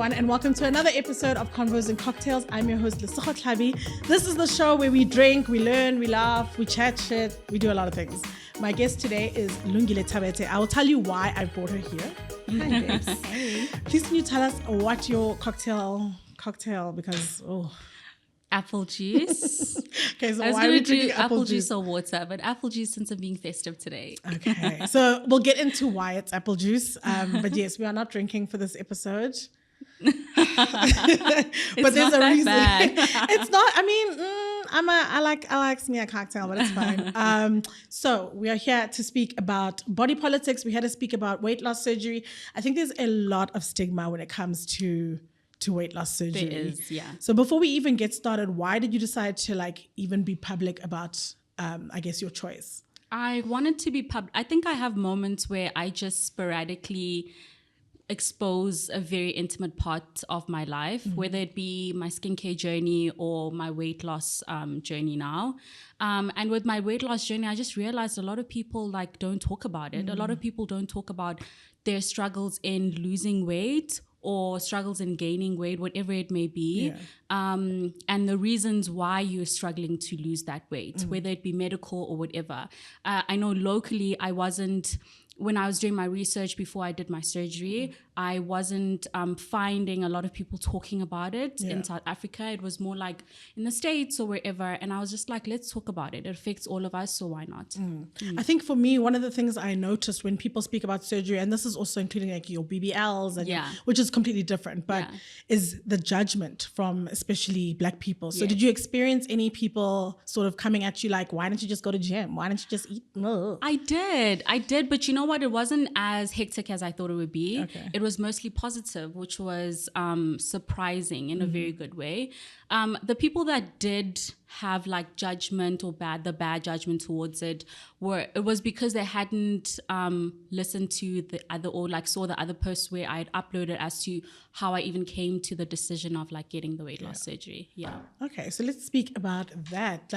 everyone, and welcome to another episode of Convos and Cocktails. I'm your host, Lungile Thabethe. This is the show where we drink, we learn, we laugh, we chat shit, we do a lot of things. My guest today is Lungile Thabethe. I will tell you why I brought her here. Hi, babes. Hey. Please can you tell us what your cocktail, because, Apple juice. Okay, so I was why are we going to do drinking apple juice or water, but apple juice since I'm being festive today. Okay, so we'll get into why it's apple juice. But yes, we are not drinking for this episode. But there's a reason. It's not. I mean, I like me a cocktail, but it's fine. So we are here to speak about body politics. We're here to speak about weight loss surgery. I think there's a lot of stigma when it comes to weight loss surgery. There is, yeah. So before we even get started, why did you decide to even be public about, I guess, your choice? I wanted to be public. I think I have moments where I just sporadically expose a very intimate part of my life, whether it be my skincare journey or my weight loss journey now. And with my weight loss journey, I just realized a lot of people don't talk about it. A lot of people don't talk about their struggles in losing weight or struggles in gaining weight, whatever it may be, and the reasons why you're struggling to lose that weight, whether it be medical or whatever. I know locally when I was doing my research before I did my surgery, I wasn't finding a lot of people talking about it in South Africa. It was more like in the States or wherever. And I was just like, let's talk about it. It affects all of us, so why not? I think for me, one of the things I noticed when people speak about surgery, and this is also including your BBLs, and which is completely different, but is the judgment from especially Black people. So did you experience any people sort of coming at you like, why don't you just go to gym? Why don't you just eat? No. I did. But you know what? It wasn't as hectic as I thought it would be. Okay. It was mostly positive, which was surprising in a very good way. The people that did have judgment or the bad judgment towards it was because they hadn't listened to the other or saw the other post where I had uploaded as to how I even came to the decision of getting the weight loss surgery. Yeah. Okay, so let's speak about that.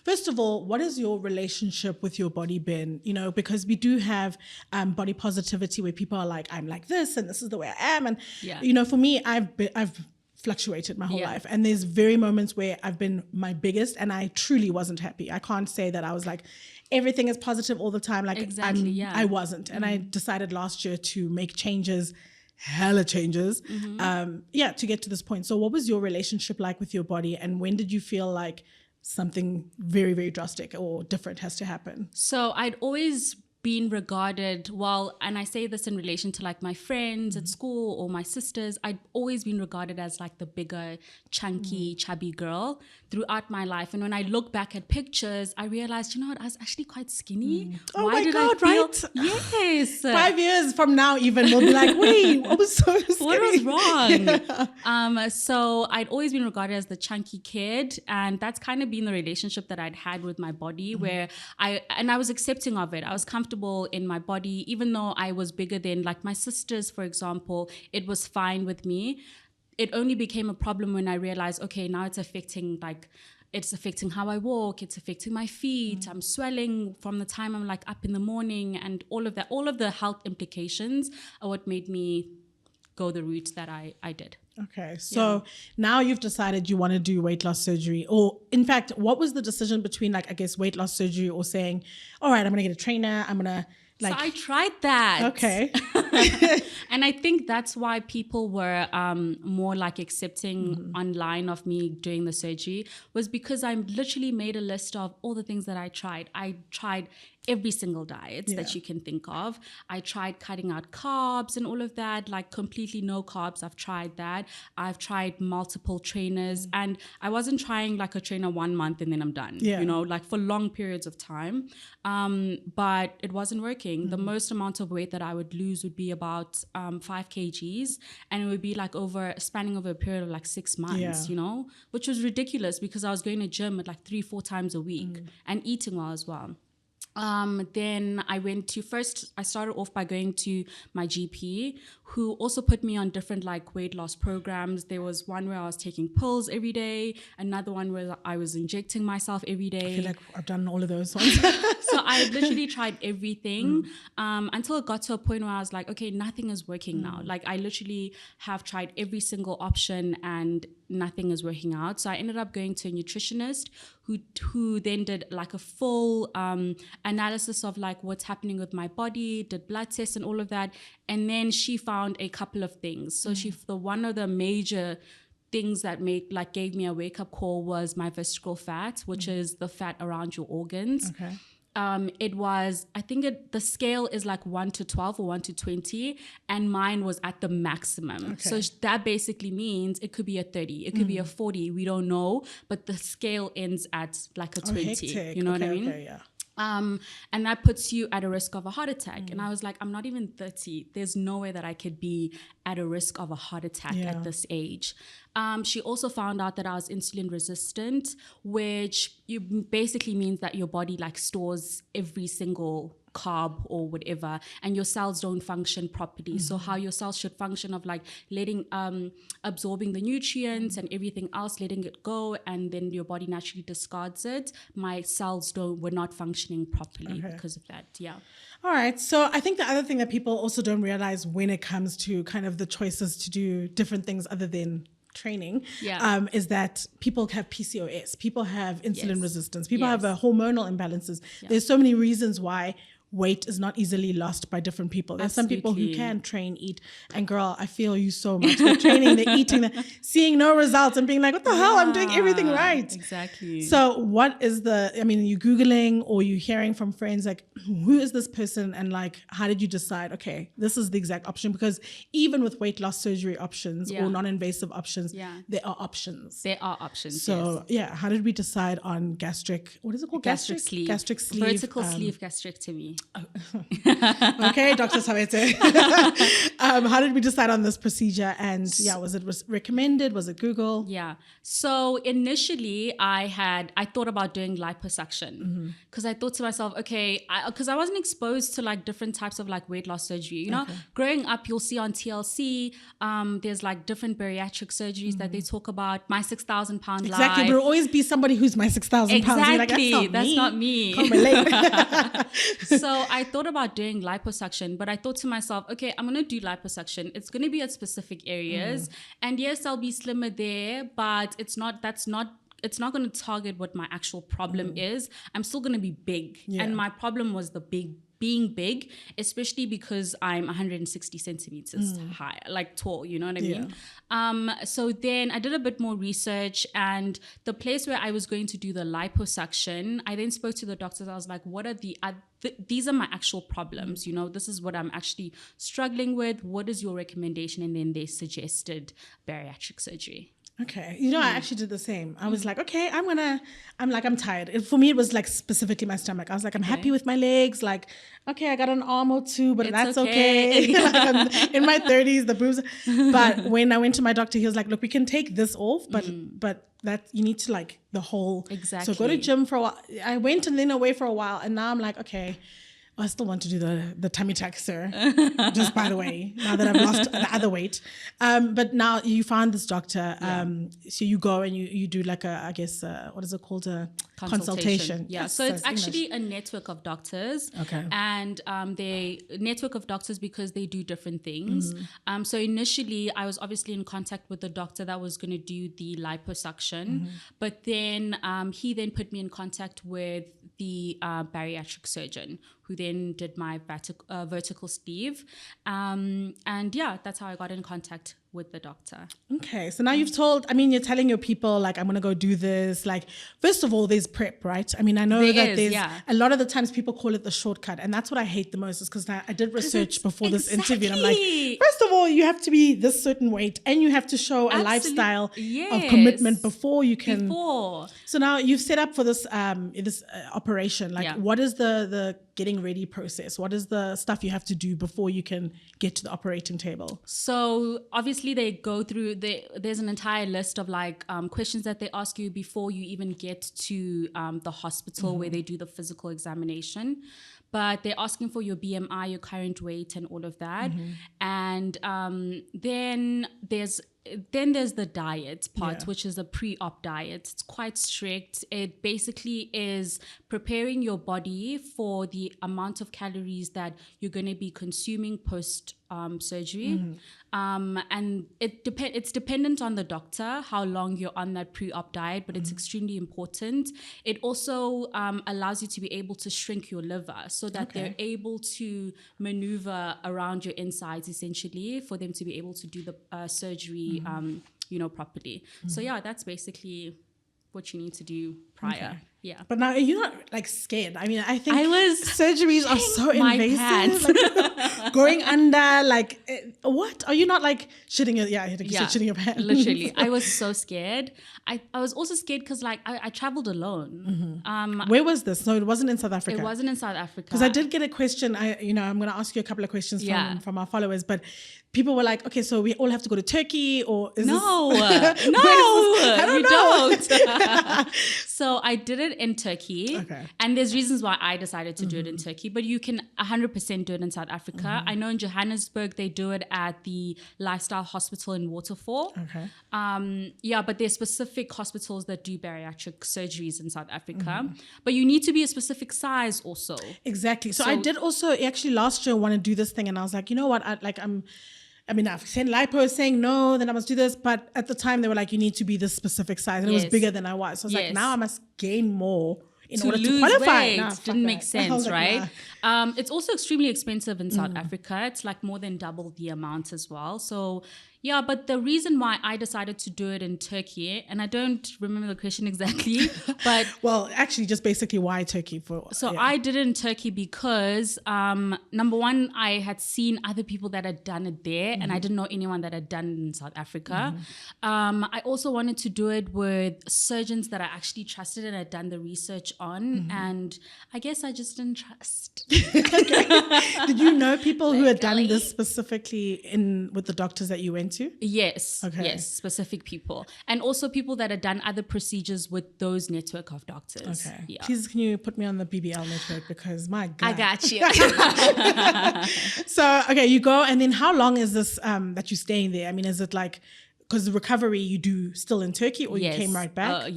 First of all, what is your relationship with your body been? Because we do have body positivity where people are like, I'm like this and this is the way I am. And, for me, I've fluctuated my whole life. And there's very moments where I've been my biggest and I truly wasn't happy. I can't say that I was everything is positive all the time. Exactly, I wasn't. And I decided last year to make hella changes, to get to this point. So what was your relationship like with your body? And when did you feel like something very, very drastic or different has to happen? So I'd always been regarded, and I say this in relation to my friends at school or my sisters, I'd always been regarded as the bigger, chunky, chubby girl throughout my life. And when I look back at pictures, I realized, I was actually quite skinny. Oh Why my God, right? Yes. 5 years from now even, we'll be like, wait, I was so skinny. What was wrong? Yeah. So I'd always been regarded as the chunky kid. And that's kind of been the relationship that I'd had with my body where I was accepting of it. I was comfortable in my body, even though I was bigger than my sisters, for example, it was fine with me. It only became a problem when I realized, okay, now it's affecting how I walk, it's affecting my feet, I'm swelling from the time I'm up in the morning, and all of that, all of the health implications are what made me go the route that I did. Okay, so now you've decided you want to do weight loss surgery, or in fact, what was the decision between weight loss surgery or saying, all right, I'm going to get a trainer, I'm going to so I tried that. Okay. And I think that's why people were more accepting online of me doing the surgery, was because I literally made a list of all the things that I tried. I tried every single diet that you can think of. I tried cutting out carbs and all of that, completely no carbs. I've tried that. I've tried multiple trainers, and I wasn't trying a trainer 1 month and then I'm done, for long periods of time. But it wasn't working. The most amount of weight that I would lose would be about 5 kgs, and it would be spanning over a period of 6 months, which was ridiculous because I was going to gym at 3-4 times a week and eating well as well. Then I started off by going to my GP, who also put me on different like weight loss programs. There was one where I was taking pills every day, another one where I was injecting myself every day. I feel like I've done all of those ones. So I literally tried everything until it got to a point where I was like, okay, nothing is working now. Like I literally have tried every single option and nothing is working out. So I ended up going to a nutritionist who then did like a full analysis of like what's happening with my body, did blood tests and all of that. And then she found a couple of things. So one of the major things that gave me a wake-up call was my visceral fat, which is the fat around your organs. Okay. The scale is like 1 to 12 or 1 to 20, and mine was at the maximum. Okay. So that basically means it could be a 30, it could be a 40, we don't know, but the scale ends at like a 20. Hectic. You know what I mean? Okay, yeah. And that puts you at a risk of a heart attack. And I was like, I'm not even 30. There's no way that I could be at a risk of a heart attack at this age. She also found out that I was insulin resistant, which basically means that your body like stores every single carb or whatever, and your cells don't function properly. So how your cells should function of like letting absorbing the nutrients and everything else, letting it go, and then your body naturally discards it. My cells were not functioning properly because of that. Yeah. All right. So I think the other thing that people also don't realize when it comes to kind of the choices to do different things other than training is that people have PCOS, people have insulin resistance, people have hormonal imbalances. There's so many reasons why weight is not easily lost by different people. There's some people who can train, eat, and girl, I feel you so much. They're training, they're eating, they're seeing no results and being like, what the hell? I'm doing everything right. Exactly. So what is you Googling or you hearing from friends, like, who is this person? And like, how did you decide, okay, this is the exact option? Because even with weight loss surgery options or non-invasive options, there are options. There are options. So how did we decide on what is it called? Gastric sleeve. Gastric sleeve. Vertical sleeve gastrectomy. Okay, Dr. Thabethe. How did we decide on this procedure? And was it recommended? Was it Google? Yeah. So initially I thought about doing liposuction because I thought to myself, okay, because I wasn't exposed to like different types of like weight loss surgery. You know, growing up, you'll see on TLC, there's like different bariatric surgeries that they talk about. My 6,000 pound life. Exactly. There will always be somebody who's my 6,000 pounds. Exactly. Like, that's not me. Can't relate. So I thought about doing liposuction, but I thought to myself, okay, I'm going to do liposuction. It's going to be at specific areas. And yes, I'll be slimmer there, but it's not going to target what my actual problem is. I'm still going to be big. Yeah. And my problem was being big, especially because I'm 160 centimeters high, like tall, you know what I mean? So then I did a bit more research, and the place where I was going to do the liposuction, I then spoke to the doctors. I was like, what are these are my actual problems, you know, this is what I'm actually struggling with. What is your recommendation? And then they suggested bariatric surgery. Okay. You know, I actually did the same. I was like, okay, I'm tired. For me, it was like specifically my stomach. I was like, I'm happy with my legs. Like, okay, I got an arm or two, but that's okay. Like, I'm in my 30s, the boobs. But when I went to my doctor, he was like, look, we can take this off, but that you need to like the whole. Exactly. So go to gym for a while. I went and then away for a while, and now I'm like, okay, I still want to do the tummy tuck, sir. Just by the way, now that I've lost the other weight. But now you found this doctor. So you go and you do like what is it called? A consultation. Yeah. Yes, so it's English. actually a network of doctors. Okay. And they network of doctors because they do different things. So initially I was obviously in contact with the doctor that was going to do the liposuction. But then he then put me in contact with the bariatric surgeon, who then did my vertical sleeve. And that's how I got in contact with the doctor. Okay. So now you're telling your people, like, I'm going to go do this. Like, first of all, there's prep, right? I mean, I know there's a lot of the times people call it the shortcut. And that's what I hate the most, is because I did research before this interview. And I'm like, first of all, you have to be this certain weight and you have to show a lifestyle of commitment before you can. So now you've set up for this operation. Like, what is the getting getting ready process? What is the stuff you have to do before you can get to the operating table? So obviously they go through, there's an entire list of like questions that they ask you before you even get to the hospital where they do the physical examination. But they're asking for your BMI, your current weight, and all of that. And then there's the diet part, which is a pre-op diet. It's quite strict. It basically is preparing your body for the amount of calories that you're going to be consuming post surgery. And it's dependent on the doctor how long you're on that pre-op diet, but it's extremely important. It also allows you to be able to shrink your liver so that they're able to maneuver around your insides, essentially, for them to be able to do the surgery properly. So yeah, that's basically what you need to do prior. Yeah. But now, are you not like scared? I mean, I think surgeries are so invasive. Like, going under, like, what? Are you not like shitting your, shitting your pants? Literally. I was so scared. I was also scared because like I traveled alone. Where was this? No, it wasn't in South Africa. It wasn't in South Africa. Because I did get a question. I'm going to ask you a couple of questions from our followers, but people were like, okay, so we all have to go to Turkey, or is no, this, no, I don't. So I did it in Turkey, and there's reasons why I decided to do it in Turkey, but you can 100% do it in South Africa. I know in Johannesburg they do it at the Lifestyle Hospital in Waterfall. But there's specific hospitals that do bariatric surgeries in South Africa, but you need to be a specific size also. Exactly. So I did also actually last year want to do this thing, and I was like, you know what, I've seen lipo saying no, then I must do this. But at the time they were like, you need to be this specific size. And it was bigger than I was. So I was like, now I must gain more in order to qualify. Weight. Didn't make sense, right? It's also extremely expensive in South Africa. It's like more than double the amount as well. So yeah, but the reason why I decided to do it in Turkey, and I don't remember the question exactly, but well, actually, just basically why Turkey I did it in Turkey because number one, I had seen other people that had done it there, and I didn't know anyone that had done it in South Africa. I also wanted to do it with surgeons that I actually trusted and had done the research on, and I guess I just didn't trust. Did you know people who had done this specifically with the doctors that you went to? Yes. Yes, specific people. And also people that had done other procedures with those network of doctors. Okay. Yeah. Please, can you put me on the BBL network? Because my God. I got you. So, you go, and then how long is this that you're staying there? I mean, is it like, because the recovery you do still in Turkey, or you came right back?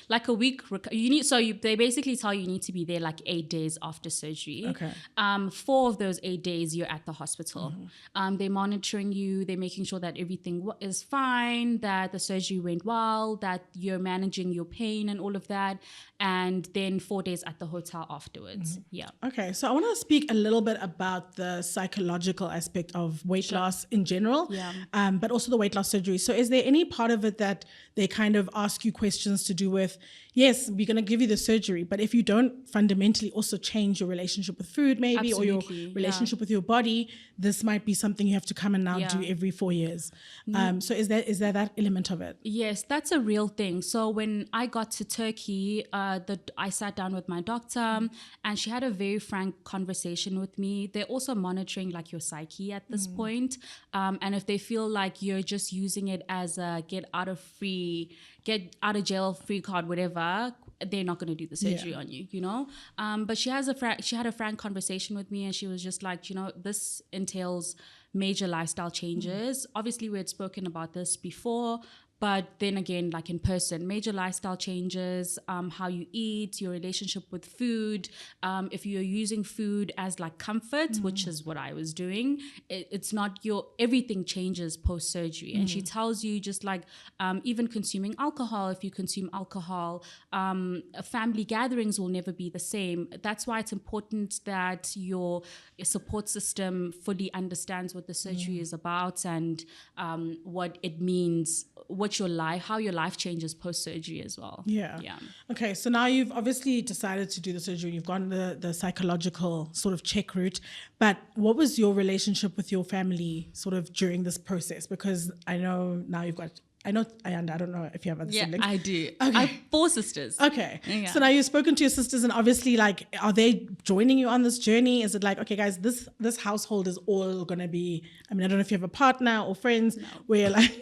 Like a week. They basically tell you need to be there like 8 days after surgery. 4 of those 8 days you're at the hospital. They're monitoring you. They're making sure that everything is fine, that the surgery went well, that you're managing your pain and all of that. And then 4 days at the hotel afterwards. Yeah. Okay, so I want to speak a little bit about the psychological aspect of weight loss in general, but also the weight loss surgery. So is there any part of it that they kind of ask you questions to do with, yes, we're going to give you the surgery, but if you don't fundamentally also change your relationship with food maybe, or your relationship with your body, this might be something you have to come and now do every 4 years. So is there that element of it? Yes, that's a real thing. So when I got to Turkey, I sat down with my doctor and she had a very frank conversation with me. They're also monitoring like your psyche at this point. And if they feel like you're just using it as a get out of jail free card, whatever, they're not going to do the surgery on you, But she had a frank conversation with me, and she was just like, this entails major lifestyle changes. Obviously, we had spoken about this before, but then again, like in person, major lifestyle changes, how you eat, your relationship with food. If you're using food as like comfort, which is what I was doing, it's not everything changes post-surgery. And she tells you just like, even consuming alcohol, if you consume alcohol, family gatherings will never be the same. That's why it's important that your support system fully understands what the surgery is about, and what it means, how your life changes post-surgery as well. Yeah. Okay, so now you've obviously decided to do the surgery. You've gone the psychological sort of check route. But what was your relationship with your family sort of during this process? Because I know now you've got I know, I don't know if you have other siblings. I do. Okay. I have 4 sisters. Okay. Yeah. So now you've spoken to your sisters, and obviously, like, are they joining you on this journey? Is it like, okay, guys, this household is all going to be, I mean, I don't know if you have a partner or friends where you're like,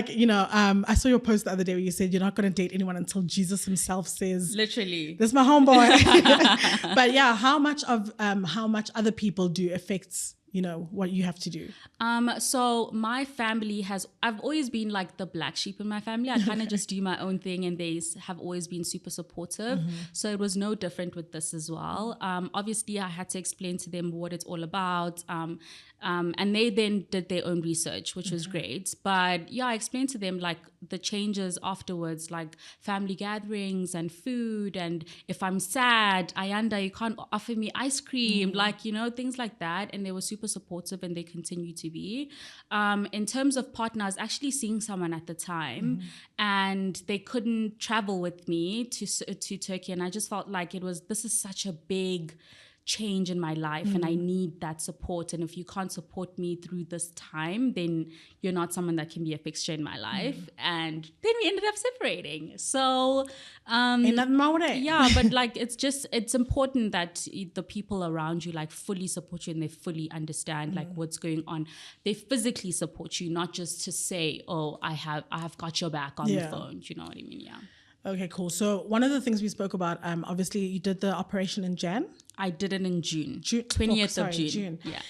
I saw your post the other day where you said you're not going to date anyone until Jesus himself says, Literally. this is my homeboy. But yeah, how much other people do affects, what you have to do? So my family I've always been like the black sheep in my family. I kind of just do my own thing, and they have always been super supportive. So it was no different with this as well. Obviously I had to explain to them what it's all about. And they then did their own research, which was great. But yeah, I explained to them like the changes afterwards, like family gatherings and food. And if I'm sad, Ayanda, you can't offer me ice cream, like, things like that. And they were super supportive, and they continue to be. In terms of partner, I was actually seeing someone at the time, and they couldn't travel with me to Turkey. And I just felt like this is such a big change in my life, and I need that support. And if you can't support me through this time, then you're not someone that can be a fixture in my life. And then we ended up separating. So yeah, but like it's important that the people around you like fully support you, and they fully understand like what's going on. They physically support you, not just to say, oh, I have got your back on the phone. Do you know what I mean? Yeah. Okay, cool. So one of the things we spoke about, obviously you did the operation in Jan. I did it in June. 20th of June. Yeah.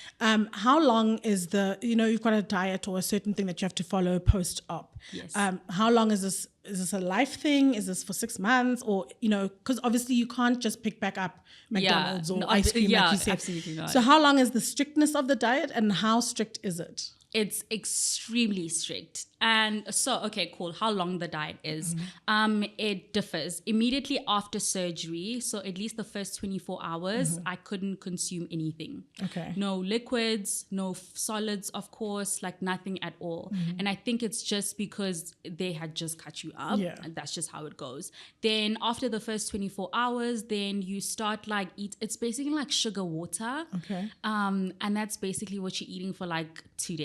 How long is you've got a diet or a certain thing that you have to follow post-op. Yes. How long is this? Is this a life thing? Is this for 6 months? Or, because obviously you can't just pick back up McDonald's or ice cream like you said. Absolutely not. So how long is the strictness of the diet, and how strict is it? It's extremely strict. And so, okay, cool. How long the diet is. It differs. Immediately after surgery, so at least the first 24 hours, I couldn't consume anything. Okay. No liquids, no solids, of course, like nothing at all. And I think it's just because they had just cut you up. Yeah. And that's just how it goes. Then after the first 24 hours, then you start like it's basically like sugar water. Okay. And that's basically what you're eating for like 3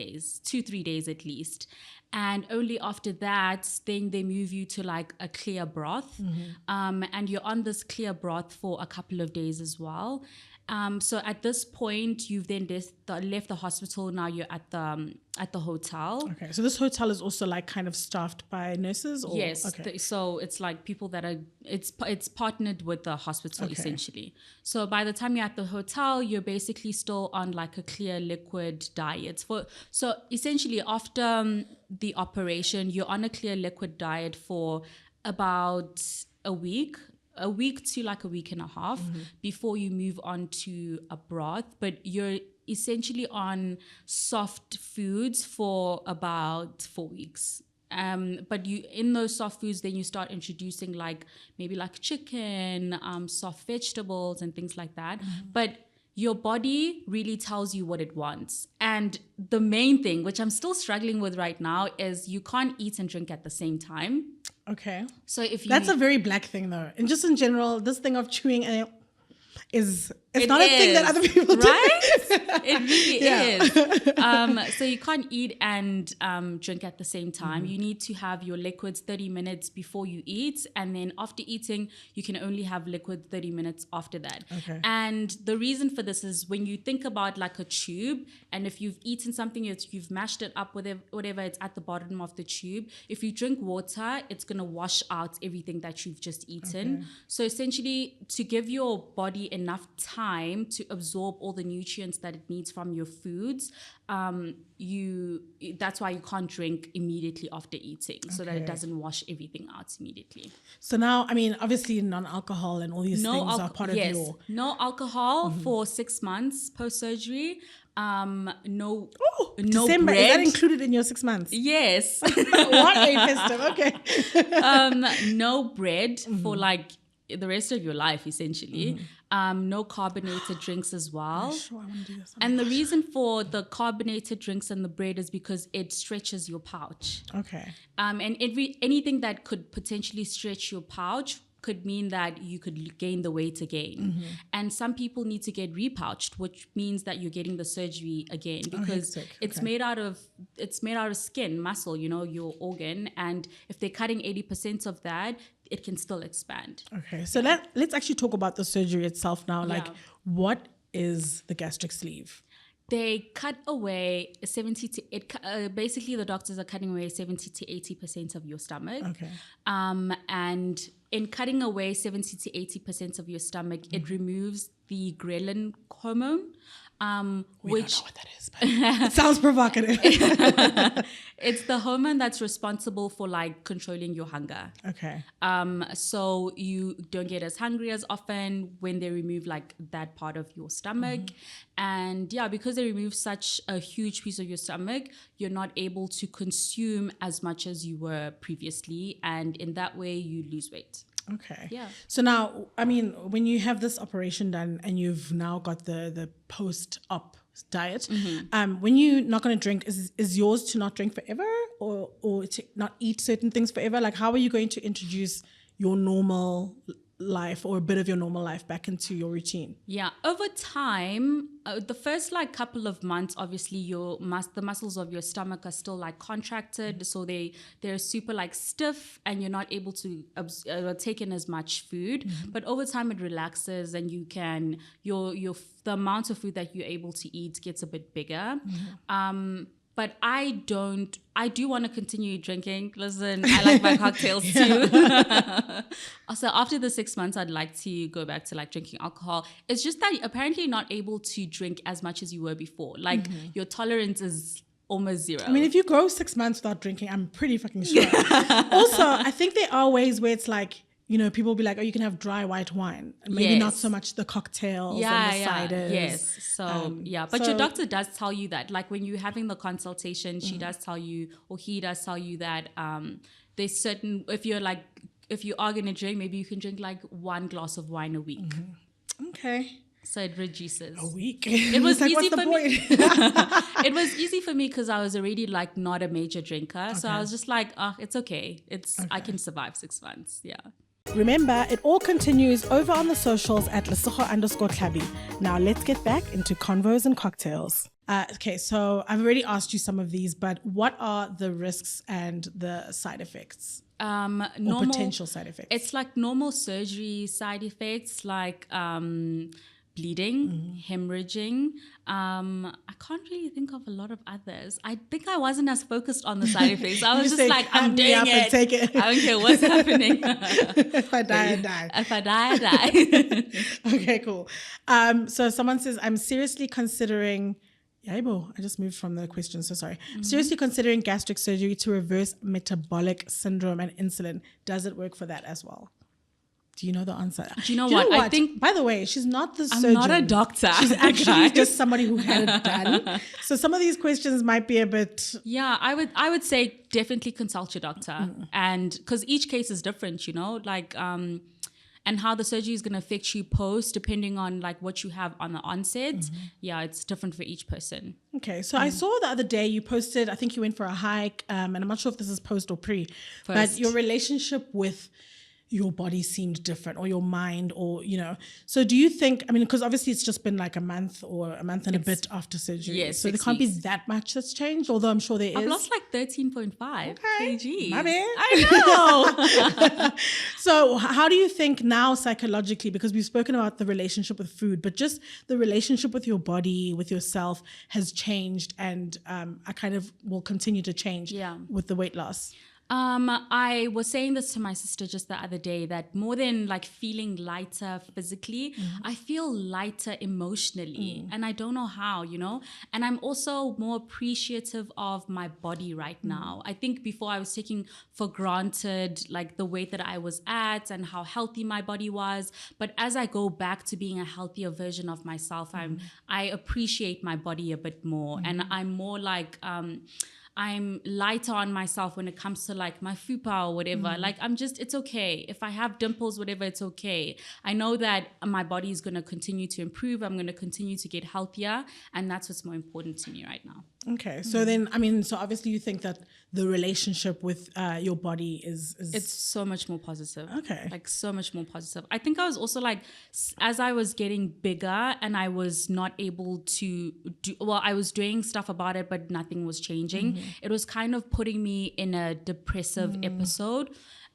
days at least. And only after that, then they move you to like a clear broth. And you're on this clear broth for a couple of days as well. So at this point, you've then left the hospital. Now you're at the hotel. Okay. So this hotel is also like kind of staffed by nurses? Or? Yes. Okay. So it's like people that it's partnered with the hospital essentially. So by the time you're at the hotel, you're basically still on like a clear liquid diet. So essentially after the operation, you're on a clear liquid diet for about a week to like a week and a half before you move on to a broth. But you're essentially on soft foods for about 4 weeks. But in those soft foods, then you start introducing like maybe like chicken, soft vegetables and things like that. But your body really tells you what it wants. And the main thing, which I'm still struggling with right now, is you can't eat and drink at the same time. Okay. So if That's a very black thing though. And just in general, this thing of chewing it's not a thing that other people do. Right? It really is. So you can't eat and drink at the same time. You need to have your liquids 30 minutes before you eat. And then after eating, you can only have liquid 30 minutes after that. Okay. And the reason for this is when you think about like a tube, and if you've eaten something, you've mashed it up, whatever, it's at the bottom of the tube. If you drink water, it's going to wash out everything that you've just eaten. Okay. So essentially, to give your body enough time to absorb all the nutrients that it needs from your foods, that's why you can't drink immediately after eating, so that it doesn't wash everything out immediately. So now, I mean, obviously non-alcohol and all these things are part of your... No alcohol for 6 months post-surgery. No December, bread. is that included in your 6 months? Yes. What a festive, okay. No bread for like the rest of your life, essentially. No carbonated drinks as well. Sure, I want to do this. And the reason for the carbonated drinks and the bread is because it stretches your pouch. Okay. And anything that could potentially stretch your pouch could mean that you could gain the weight again. And some people need to get repouched, which means that you're getting the surgery again, because it's made out of skin, muscle, your organ. And if they're cutting 80% of that, it can still expand. Okay, so let's actually talk about the surgery itself now. Like, what is the gastric sleeve? They cut away basically the doctors are cutting away 70 to 80% of your stomach. Okay. And in cutting away 70 to 80% of your stomach, it removes the ghrelin hormone. We don't know what that is, but it sounds provocative. It's the hormone that's responsible for like controlling your hunger. Okay. So you don't get as hungry as often when they remove like that part of your stomach. And yeah, because they remove such a huge piece of your stomach, you're not able to consume as much as you were previously. And in that way, you lose weight. Okay. Yeah. So now, I mean, when you have this operation done and you've now got the post-op diet, when you're not going to drink, is yours to not drink forever or to not eat certain things forever? Like, how are you going to introduce your normal life or a bit of your normal life back into your routine? Yeah, over time, the first like couple of months, obviously the muscles of your stomach are still like contracted, so they're super like stiff, and you're not able to take in as much food. But over time, it relaxes, and you can the amount of food that you're able to eat gets a bit bigger. But I do want to continue drinking. Listen, I like my cocktails too. Also, after the 6 months, I'd like to go back to like drinking alcohol. It's just that apparently you're not able to drink as much as you were before. Like your tolerance is almost zero. I mean, if you go 6 months without drinking, I'm pretty fucking sure. Also, I think there are ways where it's like, people will be like, oh, you can have dry white wine. Maybe not so much the cocktails and the ciders. Yes. So, But your doctor does tell you that. Like when you're having the consultation, she does tell you, or he does tell you that there's certain, if you are going to drink, maybe you can drink like 1 glass of wine a week. Okay. So it reduces. A week. It was like, easy for me. It was easy for me because I was already like not a major drinker. Okay. So I was just like, it's okay. I can survive 6 months. Yeah. Remember, it all continues over on the socials at @lesego_tlabi. Now let's get back into convos and cocktails. Okay, so I've already asked you some of these, but what are the risks and the side effects? Or potential side effects? It's like normal surgery side effects, like bleeding, hemorrhaging. I can't really think of a lot of others. I think I wasn't as focused on the side effects. I was just like, I'm doing it. Take it. I don't care what's happening. If I die, I die. If I die, I die. Okay, cool. So someone says, I'm seriously considering... Yaibo, I just moved from the question, so sorry. Seriously considering gastric surgery to reverse metabolic syndrome and insulin. Does it work for that as well? Do you know the answer? Do you know what? I think, by the way, she's not the surgeon. I'm not a doctor. She's actually just somebody who had it done. So some of these questions might be a bit... Yeah, I would say definitely consult your doctor. And because each case is different, like... and how the surgery is going to affect you post, depending on like what you have on the onset. Yeah, it's different for each person. Okay, so I saw the other day you posted, I think you went for a hike, and I'm not sure if this is post or pre, but your relationship with your body seemed different, or your mind, or, So do you think, because obviously it's just been like a month and a bit after surgery. Yes, so there can't be that much that's changed, although I'm sure there is. I've lost like 13.5 kg. My bad. I know. So how do you think now psychologically, because we've spoken about the relationship with food, but just the relationship with your body, with yourself has changed, and I kind of will continue to change with the weight loss? I was saying this to my sister just the other day, that more than like feeling lighter physically, I feel lighter emotionally, and I don't know how, and I'm also more appreciative of my body right now. I think before I was taking for granted like the weight that I was at and how healthy my body was. But as I go back to being a healthier version of myself, I appreciate my body a bit more, and I'm more like, I'm lighter on myself when it comes to like my fupa or whatever. Like it's okay. If I have dimples, whatever, it's okay. I know that my body is going to continue to improve. I'm going to continue to get healthier. And that's what's more important to me right now. Okay. So then, I mean, so obviously you think that the relationship with your body is... It's so much more positive. Okay. Like so much more positive. I think I was also like, as I was getting bigger and I was not able to do, well, I was doing stuff about it, but nothing was changing. It was kind of putting me in a depressive episode.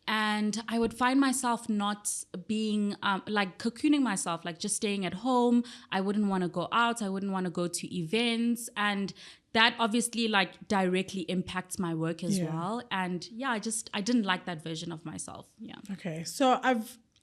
And I would find myself not being like cocooning myself, like just staying at home. I wouldn't want to go out. I wouldn't want to go to events. And that obviously like directly impacts my work as well. And yeah, I didn't like that version of myself. Yeah. Okay. So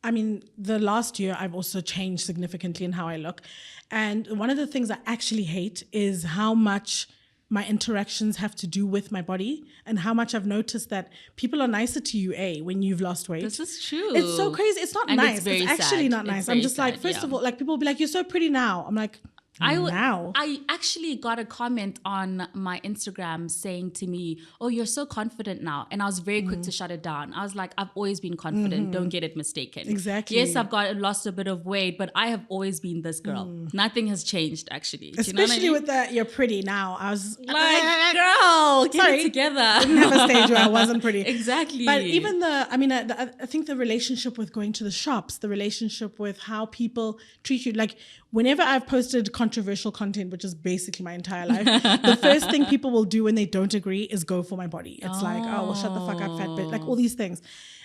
I mean, the last year I've also changed significantly in how I look. And one of the things I actually hate is how much my interactions have to do with my body and how much I've noticed that people are nicer to you, when you've lost weight. This is true. It's so crazy. It's not nice. It's actually not nice. I'm just like, first of all, like people will be like, you're so pretty now. I'm like, I actually got a comment on my Instagram saying to me, oh, you're so confident now. And I was very quick to shut it down. I was like, I've always been confident. Don't get it mistaken. Exactly. Yes, I've lost a bit of weight, but I have always been this girl. Nothing has changed, actually. Especially with that, you're pretty now. I was like, girl, get it together. I didn't have a stage where I wasn't pretty. Exactly. But even I think the relationship with going to the shops, the relationship with how people treat you, like whenever I've posted controversial content, which is basically my entire life, the first thing people will do when they don't agree is go for my body. It's like, oh, well, shut the fuck up, fat bitch. Like all these things.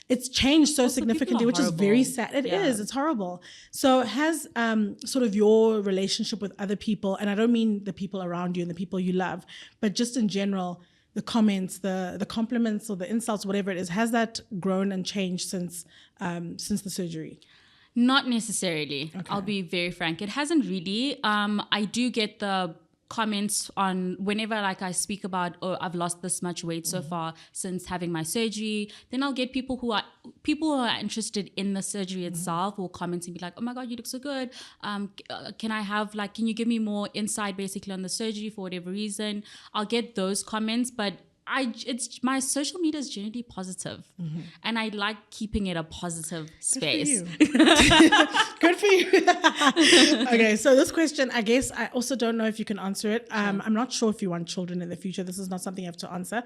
It's changed so significantly, which is very sad. It is. It's horrible. So has sort of your relationship with other people, and I don't mean the people around you and the people you love, but just in general, the comments, the compliments or the insults, whatever it is, has that grown and changed since the surgery? Not necessarily. Okay. I'll be very frank. It hasn't really. I do get the comments on whenever like I speak about, oh, I've lost this much weight so far since having my surgery. Then I'll get people who are interested in the surgery itself will comment and be like, oh my God, you look so good. Can you give me more insight basically on the surgery for whatever reason? I'll get those comments, but it's my social media is generally positive, and I like keeping it a positive space. Good for you. Okay, so this question, I guess I also don't know if you can answer it. I'm not sure if you want children in the future. This is not something you have to answer,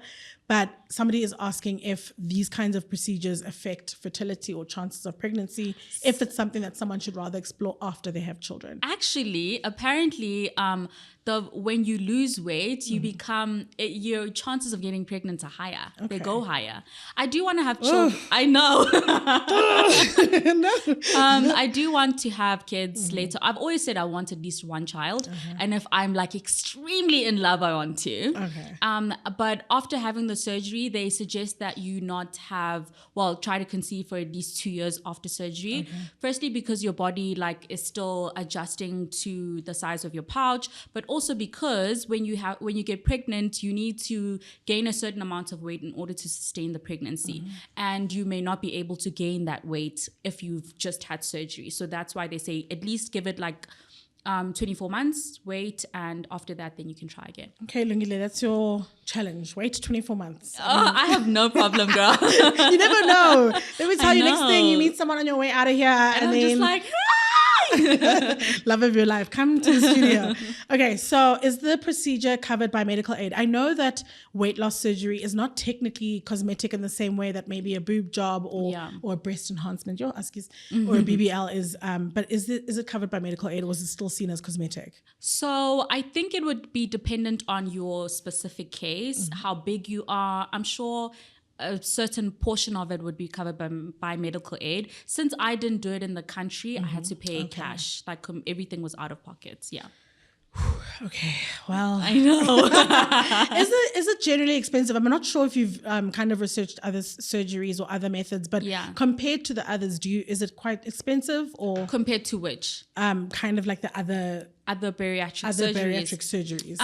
but somebody is asking if these kinds of procedures affect fertility or chances of pregnancy, if it's something that someone should rather explore after they have children. Actually, apparently, when you lose weight, you become your chances of getting pregnant are higher. Okay. They go higher. I do want to have children. I know. I do want to have kids later. I've always said I want at least one child, and if I'm like extremely in love, I want to. Okay. But after having the surgery, they suggest that you try to conceive for at least 2 years after surgery. Okay. Firstly, because your body is still adjusting to the size of your pouch, but also because when you get pregnant, you need to gain a certain amount of weight in order to sustain the pregnancy. And you may not be able to gain that weight if you've just had surgery. So that's why they say at least give it 24 months, wait, and after that, then you can try again. Okay, Lungile, that's your challenge. Wait 24 months. I have no problem, girl. You never know. Let me tell you, next thing you meet someone on your way out of here, and I'm then just like, love of your life, come to the studio. Okay, so is the procedure covered by medical aid? I know that weight loss surgery is not technically cosmetic in the same way that maybe a boob job or a breast enhancement, or a BBL is, but is it covered by medical aid, or is it still seen as cosmetic? So I think it would be dependent on your specific case, how big you are. I'm sure a certain portion of it would be covered by medical aid. Since I didn't do it in the country, I had to pay cash. Everything was out of pocket. Yeah. Okay, well, I know. Is it generally expensive? I'm not sure if you've kind of researched other surgeries or other methods, but compared to the others, is it quite expensive, or compared to which? Kind of like the other bariatric surgeries.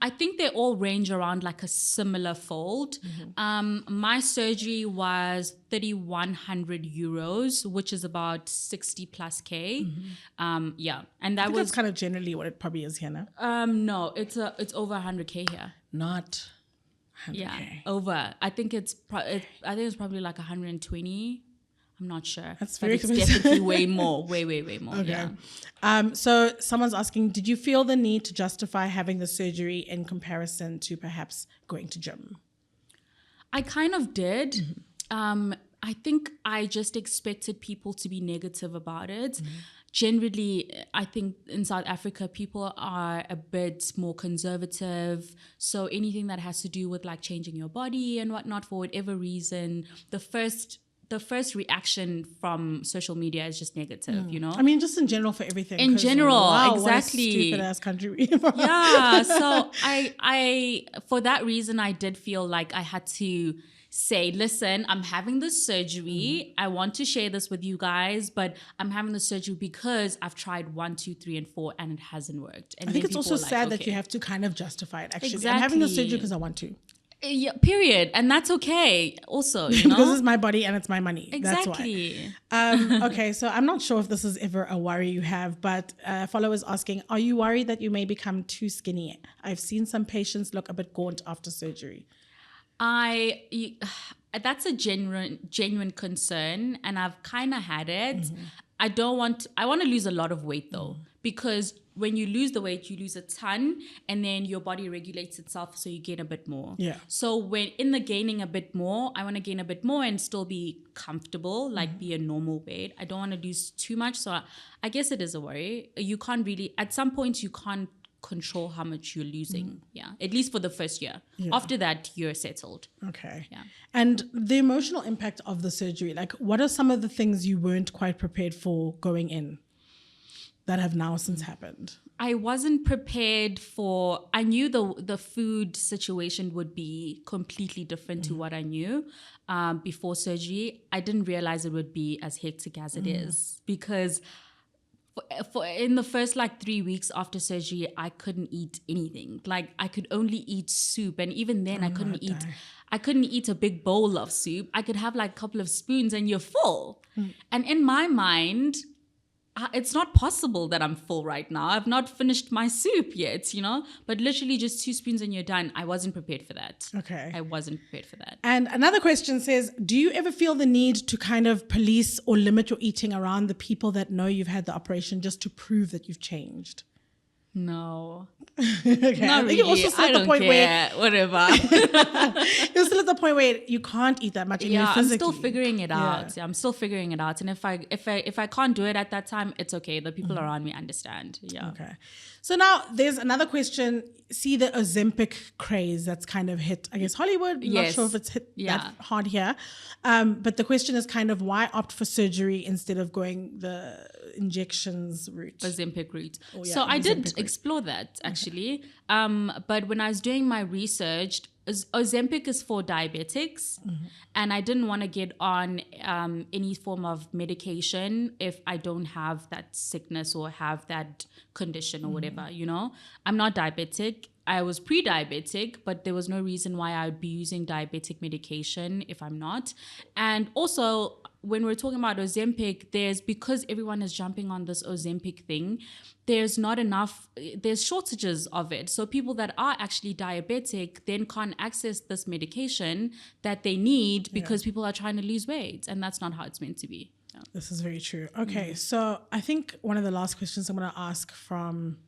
I think they all range around a similar fold. My surgery was 3,100 euros, which is about 60 plus K. And that's kind of generally what it probably is here now. No, it's over 100K here. Not 100K. Yeah, over. I think it's probably 120. I'm not sure. That's but very it's expensive. definitely way more, way more. Okay. Yeah. So someone's asking, did you feel the need to justify having the surgery in comparison to perhaps going to gym? I kind of did. I think I just expected people to be negative about it. Generally, I think in South Africa, people are a bit more conservative. So anything that has to do with like changing your body and whatnot, for whatever reason, the first reaction from social media is just negative, you know? I mean, just in general for everything. In general, wow, exactly. What a stupid ass country we are. Yeah. So I for that reason, I did feel like I had to say, listen, I'm having this surgery. I want to share this with you guys, but I'm having the surgery because I've tried 1, 2, 3, and 4, and it hasn't worked. And I think then it's also people are sad like, that you have to kind of justify it. Actually, Exactly. I'm having the surgery because I want to. Yeah, period. And that's okay. Also, you know? Because it's my body and it's my money. Exactly. That's why. Okay, so I'm not sure if this is ever a worry you have, but followers asking, are you worried that you may become too skinny? I've seen some patients look a bit gaunt after surgery. That's a genuine concern, and I've kind of had it. I want to lose a lot of weight though, because when you lose the weight, you lose a ton, and then your body regulates itself, so you gain a bit more. Yeah. So when in the gaining a bit more, I want to gain a bit more and still be comfortable, like be a normal weight. I don't want to lose too much, so I guess it is a worry. You can't really, at some point, you can't control how much you're losing. Yeah, at least for the first year. Yeah. After that, you're settled. Okay. Yeah. And the emotional impact of the surgery, like what are some of the things you weren't quite prepared for going in that have now since happened? I wasn't prepared for, I knew the food situation would be completely different to what I knew before surgery. I didn't realize it would be as hectic as it is, because for in the first like 3 weeks after surgery, I couldn't eat anything. Like I could only eat soup, and even then I couldn't eat a big bowl of soup. I could have like a couple of spoons and you're full. And in my mind, it's not possible that I'm full right now. I've not finished my soup yet, you know, but literally just 2 spoons and you're done. I wasn't prepared for that. Okay. I wasn't prepared for that. And another question says, do you ever feel the need to kind of police or limit your eating around the people that know you've had the operation just to prove that you've changed? No. Okay. Not really. You're also still I at the don't point care. Whatever. you're still at the point where you can't eat that much. Yeah, I'm still physically. figuring it out. Yeah, I'm still figuring it out. And if I can't do it at that time, it's okay. The people around me understand. Yeah. Okay. So now there's another question. See the Ozempic craze that's kind of hit, I guess, Hollywood. Not Yes. sure if it's hit Yeah. that hard here. But the question is kind of why opt for surgery instead of going the injections route? Ozempic route. yeah, So I Ozempic did route. explore that actually. But when I was doing my research, Ozempic is for diabetics, and I didn't want to get on any form of medication if I don't have that sickness or have that condition or whatever, you know. I'm not diabetic. I was pre-diabetic, but there was no reason why I would be using diabetic medication if I'm not. And also, when we're talking about Ozempic, because everyone is jumping on this Ozempic thing, there's shortages of it. So people that are actually diabetic then can't access this medication that they need because people are trying to lose weight, and that's not how it's meant to be. Yeah. This is very true. Okay, so I think one of the last questions I'm going to ask from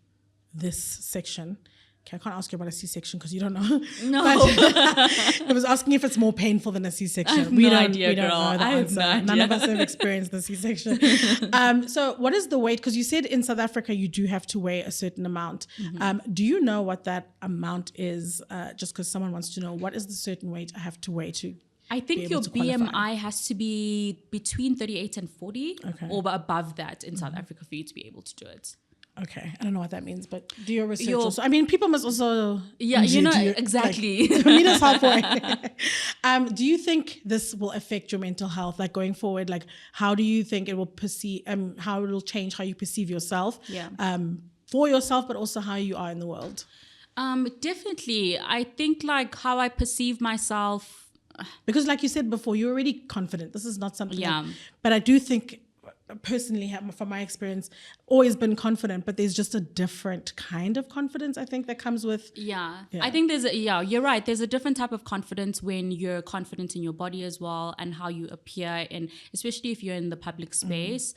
this section. Okay, I can't ask you about a C-section because you don't know. No. But it was asking if it's more painful than a C-section. I have no idea, we don't girl. know the I have answer. no idea. None of us have experienced the C-section. So what is the weight? Because you said in South Africa you do have to weigh a certain amount. Do you know what that amount is? Just because someone wants to know, what is the certain weight I have to weigh to I be think able your to qualify? BMI has to be between 38 and 40 Okay. or above that in South Africa for you to be able to do it. Okay, I don't know what that means, but do your research Your- also. I mean, people must also... Yeah, you know, do exactly. Like, meet us halfway. Do you think this will affect your mental health, like going forward? Like, how do you think it will how it will change how you perceive yourself? Yeah. For yourself, but also how you are in the world? Definitely. I think like how I perceive myself. Because like you said before, you're already confident. This is not something... Yeah. but I do think... personally have, from my experience, always been confident, but there's just a different kind of confidence, I think, that comes with. Yeah. I think you're right. There's a different type of confidence when you're confident in your body as well and how you appear, and especially if you're in the public space.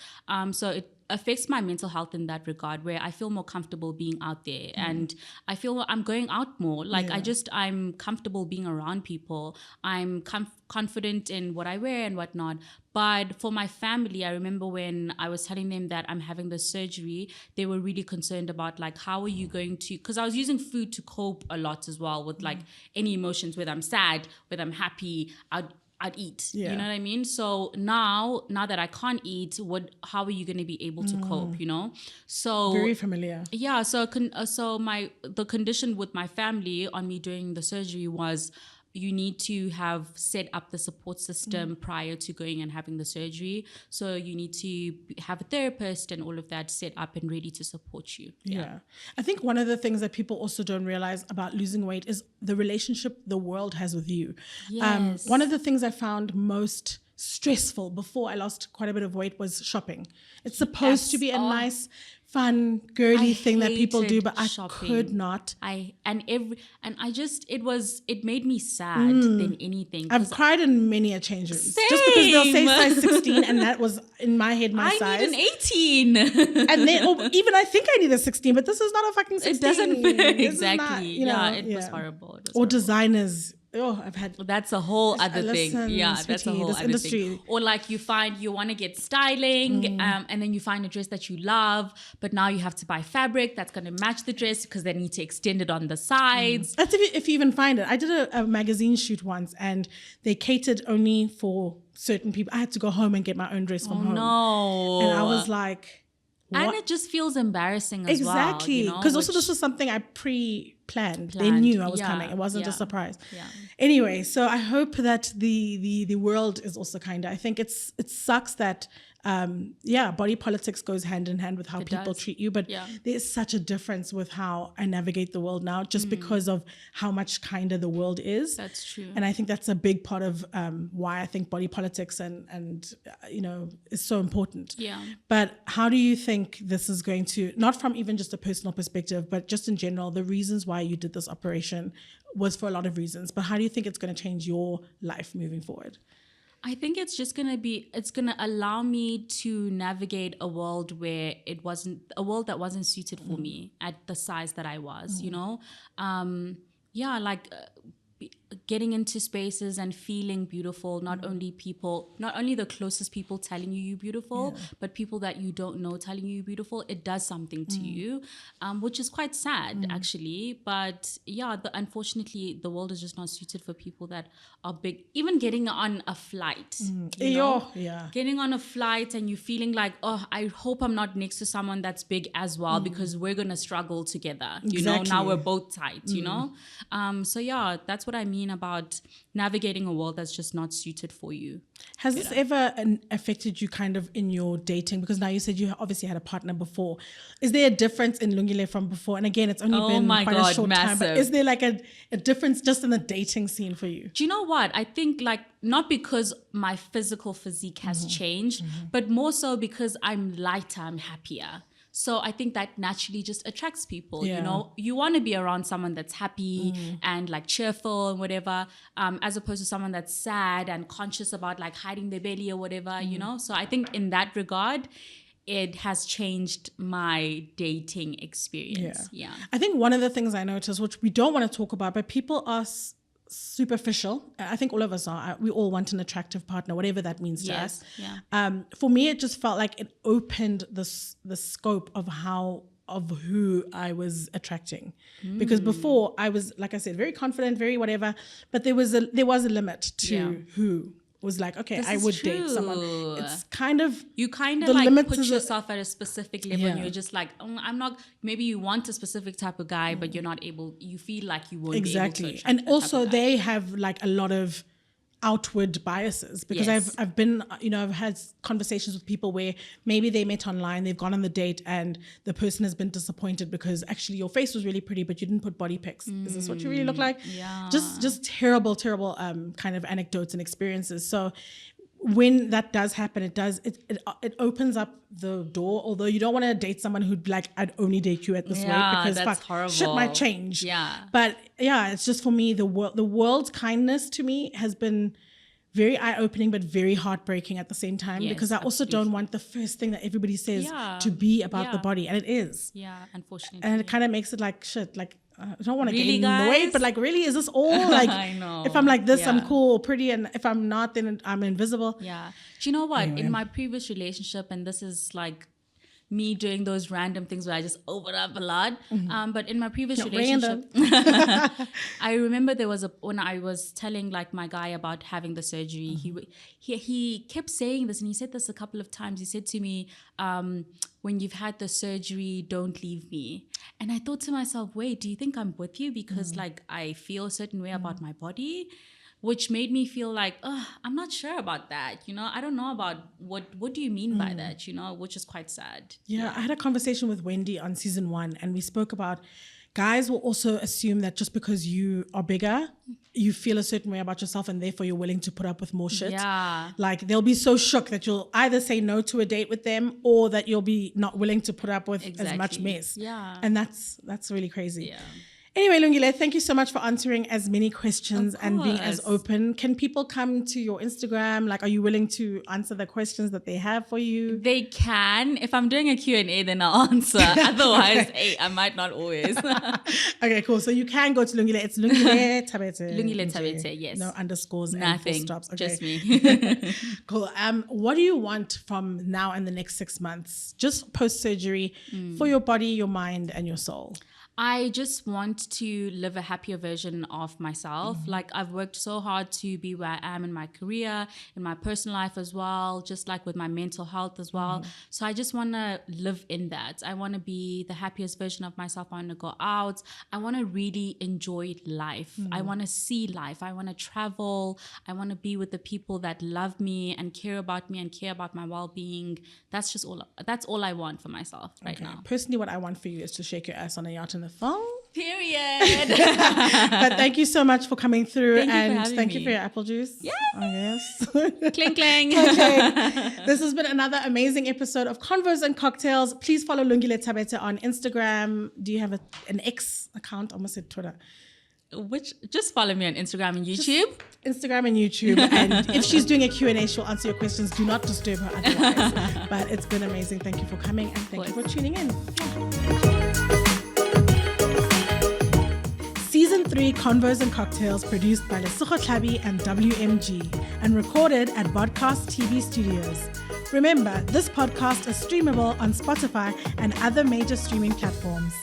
So it affects my mental health in that regard, where I feel more comfortable being out there and I feel I'm going out more. Like I'm comfortable being around people. I'm confident in what I wear and whatnot. But for my family, I remember when I was telling them that I'm having this surgery, they were really concerned about like, how are you going to, because I was using food to cope a lot as well with like any emotions, whether I'm sad, whether I'm happy, I'd eat. You know what I mean? So now that I can't eat, how are you going to be able to cope, you know? So very familiar. Yeah. So the condition with my family on me doing the surgery was, you need to have set up the support system prior to going and having the surgery. So you need to have a therapist and all of that set up and ready to support you. Yeah. I think one of the things that people also don't realize about losing weight is the relationship the world has with you. Yes. One of the things I found most stressful before I lost quite a bit of weight was shopping. It's supposed to be a nice, fun, girly thing that people do, but shopping. I could not. It made me sad than anything. I've cried in many a change rooms. Just because they'll say size 16 and that was in my head my size. I need an 18. And then, or even I think I need a 16, but this is not a fucking 16. It doesn't fit. Exactly. Not, it was horrible. Designers. I've had. That's a whole other thing. Yeah, sweetie, that's a whole other thing. Or like you want to get styling, and then you find a dress that you love, but now you have to buy fabric that's going to match the dress because they need to extend it on the sides. That's if you even find it. I did a magazine shoot once, and they catered only for certain people. I had to go home and get my own dress from home. No, and I was like. What? And it just feels embarrassing as well. Exactly. Because also this was something I pre-planned. They knew I was coming. It wasn't a surprise. Yeah. Anyway, so I hope that the world is also kinder. I think it sucks that body politics goes hand in hand with how people treat you. But there's such a difference with how I navigate the world now just because of how much kinder the world is. That's true. And I think that's a big part of why I think body politics and is so important. Yeah. But how do you think this is going to, not from even just a personal perspective, but just in general, the reasons why you did this operation was for a lot of reasons. But how do you think it's going to change your life moving forward? I think it's going to allow me to navigate a world that wasn't suited for me at the size that I was, you know? Getting into spaces and feeling beautiful, not only the closest people telling you're beautiful, but people that you don't know telling you're beautiful. It does something to you, which is quite sad actually. But unfortunately, the world is just not suited for people that are big. Even getting on a flight, getting on a flight and you feeling like, oh, I hope I'm not next to someone that's big as well because we're gonna struggle together. You know, now we're both tight. You know, that's what I mean about navigating a world that's just not suited for you. Has this ever affected you kind of in your dating? Because now you said you obviously had a partner before. Is there a difference in Lungile from before? And again, it's only been quite a short time. But is there like a difference just in the dating scene for you? Do you know what? I think like not because my physical physique has changed, but more so because I'm lighter, I'm happier. So I think that naturally just attracts people, you know. You want to be around someone that's happy and like cheerful and whatever, as opposed to someone that's sad and conscious about like hiding their belly or whatever, you know. So I think in that regard, it has changed my dating experience. Yeah. I think one of the things I noticed, which we don't want to talk about, but people are superficial. I think all of us are. We all want an attractive partner, whatever that means to us. Yeah. For me, it just felt like it opened the scope of who I was attracting, because before I was, like I said, very confident, very whatever, but there was a limit to who was like, okay, I would date someone. It's you like put yourself at a specific level and you're just like, oh, I'm not, maybe you want a specific type of guy, but you're not able, you feel like you won't be able to attract and also they have like a lot of outward biases, because I've been, I've had conversations with people where maybe they met online, they've gone on the date and the person has been disappointed because actually your face was really pretty, but you didn't put body pics. Is this what you really look like? Yeah. Just terrible kind of anecdotes and experiences. So when that does happen, it opens up the door. Although you don't want to date someone who'd like, I'd only date you at this weight because that's horrible. Shit might change. Yeah. But yeah, it's just for me, the world's kindness to me has been very eye-opening, but very heartbreaking at the same time, because I also don't want the first thing that everybody says to be about the body, and it is. Yeah, unfortunately. And it kind of makes it like shit, like I don't want to Really, gain guys? weight, but like really, is this all? Like, I know. if I'm like this, I'm cool, pretty, and if I'm not, then I'm invisible. Yeah. Do you know what? Anyway. In my previous relationship, and this is like me doing those random things where I just open up a lot. But in my previous relationship, I remember there was when I was telling like my guy about having the surgery, he kept saying this, and he said this a couple of times. He said to me, when you've had the surgery, don't leave me. And I thought to myself, wait, do you think I'm with you because like I feel a certain way about my body? Which made me feel like, I'm not sure about that. You know, I don't know about what do you mean by that, you know, which is quite sad. Yeah, I had a conversation with Wendy on season 1, and we spoke about guys will also assume that just because you are bigger, you feel a certain way about yourself, and therefore you're willing to put up with more shit. Yeah. Like they'll be so shook that you'll either say no to a date with them, or that you'll be not willing to put up with as much mess. Yeah. And that's really crazy. Yeah. Anyway, Lungile, thank you so much for answering as many questions and being as open. Can people come to your Instagram? Like, are you willing to answer the questions that they have for you? They can. If I'm doing a Q&A, then I'll answer. Otherwise, I might not always. Okay, cool. So you can go to Lungile. It's Lungile Thabethe. Lungile Thabethe, yes. No underscores and Nothing. full stops. Okay. Just me. Cool. What do you want from now and the next 6 months, just post-surgery, for your body, your mind, and your soul? I just want to live a happier version of myself. Like I've worked so hard to be where I am in my career, in my personal life as well, just like with my mental health as well. So I just want to live in that. I want to be the happiest version of myself. I want to go out. I want to really enjoy life. I want to see life. I want to travel. I want to be with the people that love me and care about me and care about my well-being. That's all I want for myself right now. Personally, what I want for you is to shake your ass on a yacht in the phone. Period. But thank you so much for coming through, Thank you for your apple juice. Yes. Yes. Cling cling. Okay. This has been another amazing episode of Convos and Cocktails. Please follow Lungile Thabethe on Instagram. Do you have an X account? I almost said Twitter. Just follow me on Instagram and YouTube. Instagram and YouTube. And if she's doing a Q&A, she'll answer your questions. Do not disturb her otherwise. But it's been amazing. Thank you for coming, and thank you for tuning in. Season 3 Convos and Cocktails, produced by Lesotho Tlhabi and WMG, and recorded at Vodcast TV Studios. Remember, this podcast is streamable on Spotify and other major streaming platforms.